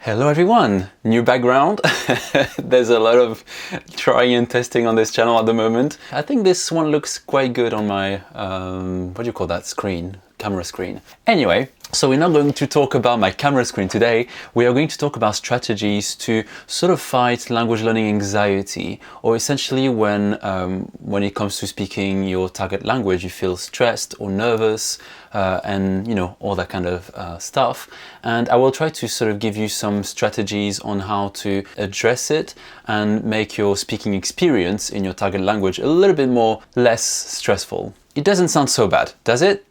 Hello everyone! New background. There's a lot of trying and testing on this channel at the moment. I think this one looks quite good on my, what do you call that screen? Camera screen. Anyway, so we're not going to talk about my camera screen today. We are going to talk about strategies to sort of fight language learning anxiety, or essentially when it comes to speaking your target language, you feel stressed or nervous, and you know, all that kind of stuff. And I will try to sort of give you some strategies on how to address it and make your speaking experience in your target language a little bit less stressful. It doesn't sound so bad, does it?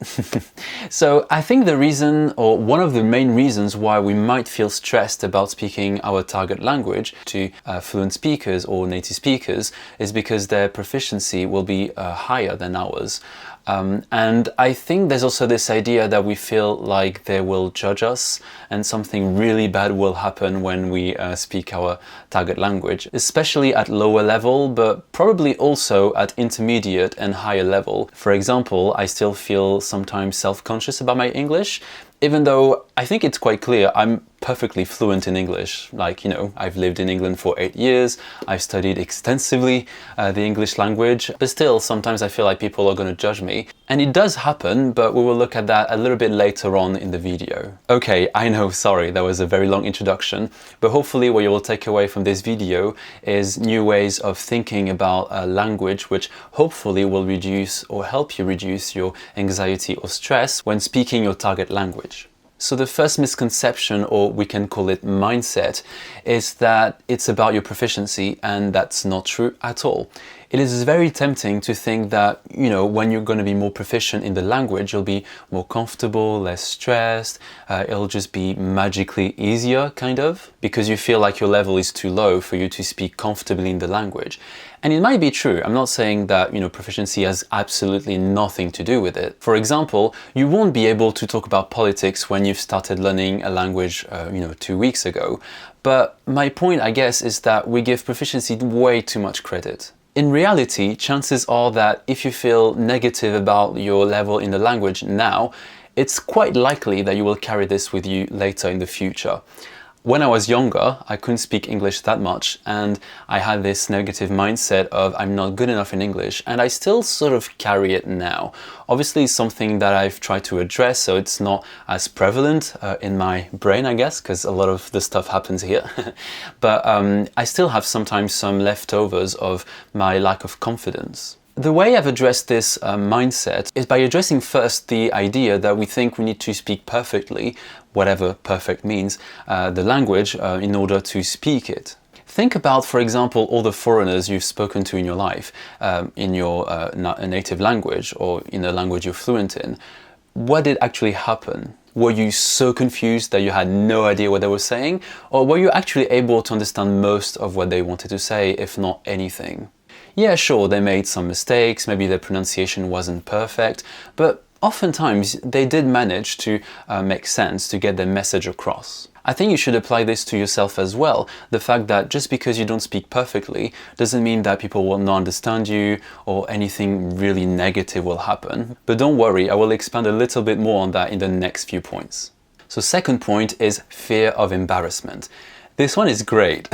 So I think the reason, or one of the main reasons why we might feel stressed about speaking our target language to fluent speakers or native speakers is because their proficiency will be higher than ours. And I think there's also this idea that we feel like they will judge us and something really bad will happen when we speak our target language, especially at lower level, but probably also at intermediate and higher level. For example, I still feel sometimes self-conscious about my English, even though I think it's quite clear I'm perfectly fluent in English. Like, you know, I've lived in England for 8 years, I've studied extensively the English language, but still sometimes I feel like people are going to judge me. And it does happen, but we will look at that a little bit later on in the video. Okay, I know, sorry, that was a very long introduction, but hopefully what you will take away from this video is new ways of thinking about language, which hopefully will reduce or help you reduce your anxiety or stress when speaking your target language. So the first misconception, or we can call it mindset, is that it's about your proficiency, and that's not true at all. It is very tempting to think that, you know, when you're going to be more proficient in the language, you'll be more comfortable, less stressed, it'll just be magically easier, kind of, because you feel like your level is too low for you to speak comfortably in the language. And it might be true. I'm not saying that, you know, proficiency has absolutely nothing to do with it. For example, you won't be able to talk about politics when you've started learning a language, 2 weeks ago. But my point, I guess, is that we give proficiency way too much credit. In reality, chances are that if you feel negative about your level in the language now, it's quite likely that you will carry this with you later in the future. When I was younger, I couldn't speak English that much, and I had this negative mindset of I'm not good enough in English, and I still sort of carry it now. Obviously, it's something that I've tried to address, so it's not as prevalent in my brain, I guess, because a lot of the stuff happens here. But I still have sometimes some leftovers of my lack of confidence. The way I've addressed this mindset is by addressing first the idea that we think we need to speak perfectly, whatever perfect means, the language in order to speak it. Think about, for example, all the foreigners you've spoken to in your life, in your native language or in a language you're fluent in. What did actually happen? Were you so confused that you had no idea what they were saying? Or were you actually able to understand most of what they wanted to say, if not anything? Yeah, sure, they made some mistakes, maybe their pronunciation wasn't perfect, but oftentimes they did manage to make sense, to get their message across. I think you should apply this to yourself as well. The fact that just because you don't speak perfectly doesn't mean that people will not understand you or anything really negative will happen. But don't worry, I will expand a little bit more on that in the next few points. So second point is fear of embarrassment. This one is great.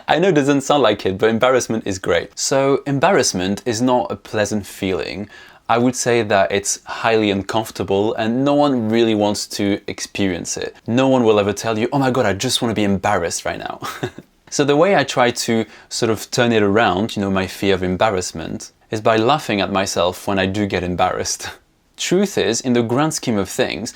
I know it doesn't sound like it, but embarrassment is great. So embarrassment is not a pleasant feeling. I would say that it's highly uncomfortable and no one really wants to experience it. No one will ever tell you, oh my God, I just want to be embarrassed right now. So the way I try to sort of turn it around, you know, my fear of embarrassment, is by laughing at myself when I do get embarrassed. Truth is, in the grand scheme of things,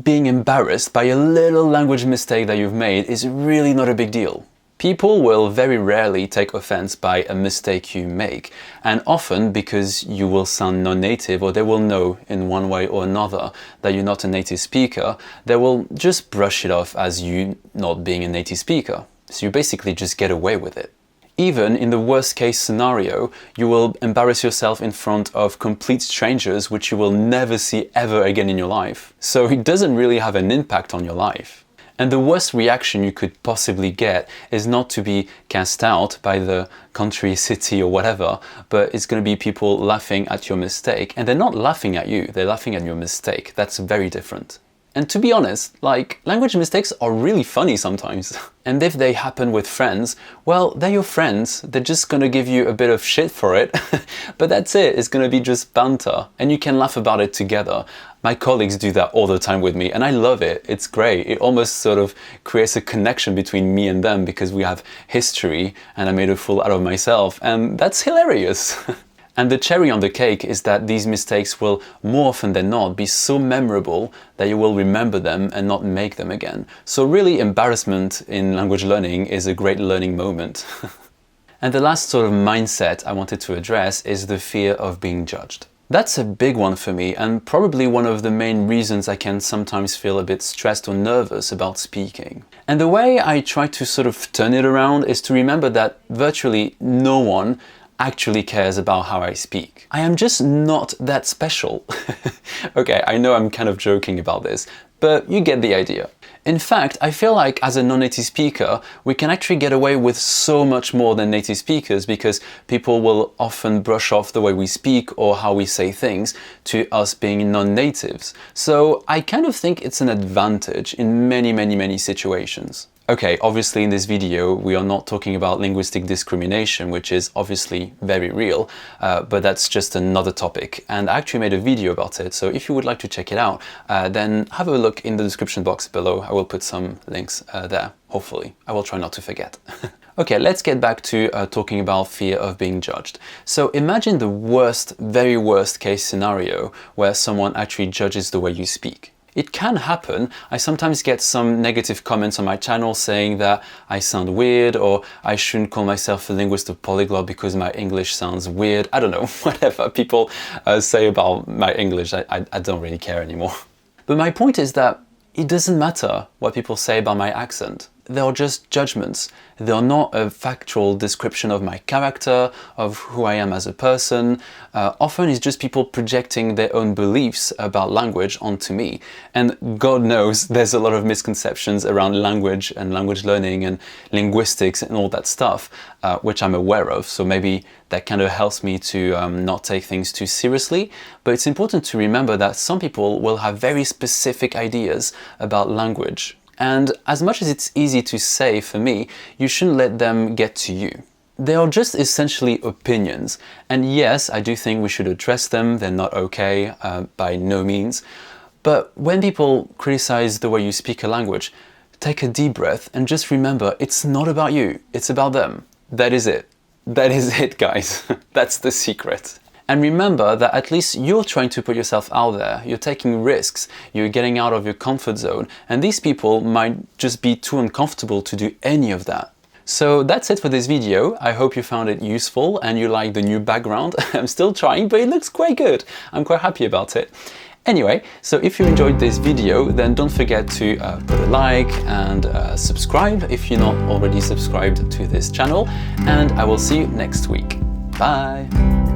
being embarrassed by a little language mistake that you've made is really not a big deal. People will very rarely take offense by a mistake you make, and often because you will sound non-native, or they will know in one way or another that you're not a native speaker, they will just brush it off as you not being a native speaker. So you basically just get away with it. Even in the worst case scenario, you will embarrass yourself in front of complete strangers which you will never see ever again in your life. So it doesn't really have an impact on your life. And the worst reaction you could possibly get is not to be cast out by the country, city or whatever, but it's going to be people laughing at your mistake. And they're not laughing at you, they're laughing at your mistake. That's very different. And to be honest, like, language mistakes are really funny sometimes. And if they happen with friends, well, they're your friends. They're just gonna give you a bit of shit for it. But that's it, it's gonna be just banter. And you can laugh about it together. My colleagues do that all the time with me, and I love it. It's great. It almost sort of creates a connection between me and them because we have history, and I made a fool out of myself, and that's hilarious. And the cherry on the cake is that these mistakes will, more often than not, be so memorable that you will remember them and not make them again. So really, embarrassment in language learning is a great learning moment. And the last sort of mindset I wanted to address is the fear of being judged. That's a big one for me, and probably one of the main reasons I can sometimes feel a bit stressed or nervous about speaking. And the way I try to sort of turn it around is to remember that virtually no one actually cares about how I speak. I am just not that special. Okay, I know I'm kind of joking about this, but you get the idea. In fact, I feel like as a non-native speaker, we can actually get away with so much more than native speakers because people will often brush off the way we speak or how we say things to us being non-natives. So I kind of think it's an advantage in many situations. Okay, obviously in this video we are not talking about linguistic discrimination, which is obviously very real, but that's just another topic, and I actually made a video about it, so if you would like to check it out, then have a look in the description box below. I will put some links there, hopefully. I will try not to forget. Okay, let's get back to talking about fear of being judged. So imagine the worst, very worst case scenario where someone actually judges the way you speak. It can happen. I sometimes get some negative comments on my channel saying that I sound weird, or I shouldn't call myself a linguist or polyglot because my English sounds weird. I don't know, whatever people say about my English, I don't really care anymore. But my point is that it doesn't matter what people say about my accent. They are just judgments. They are not a factual description of my character, of who I am as a person. Often it's just people projecting their own beliefs about language onto me. And God knows there's a lot of misconceptions around language and language learning and linguistics and all that stuff, which I'm aware of. So maybe that kind of helps me to not take things too seriously. But it's important to remember that some people will have very specific ideas about language. And as much as it's easy to say for me, you shouldn't let them get to you. They are just essentially opinions. And yes, I do think we should address them. They're not okay, by no means. But when people criticize the way you speak a language, take a deep breath and just remember, it's not about you, it's about them. That is it. That is it, guys. That's the secret. And remember that at least you're trying to put yourself out there, you're taking risks, you're getting out of your comfort zone, and these people might just be too uncomfortable to do any of that. So that's it for this video. I hope you found it useful and you like the new background. I'm still trying, but it looks quite good. I'm quite happy about it. Anyway, so if you enjoyed this video, then don't forget to put a like and subscribe if you're not already subscribed to this channel, and I will see you next week. Bye!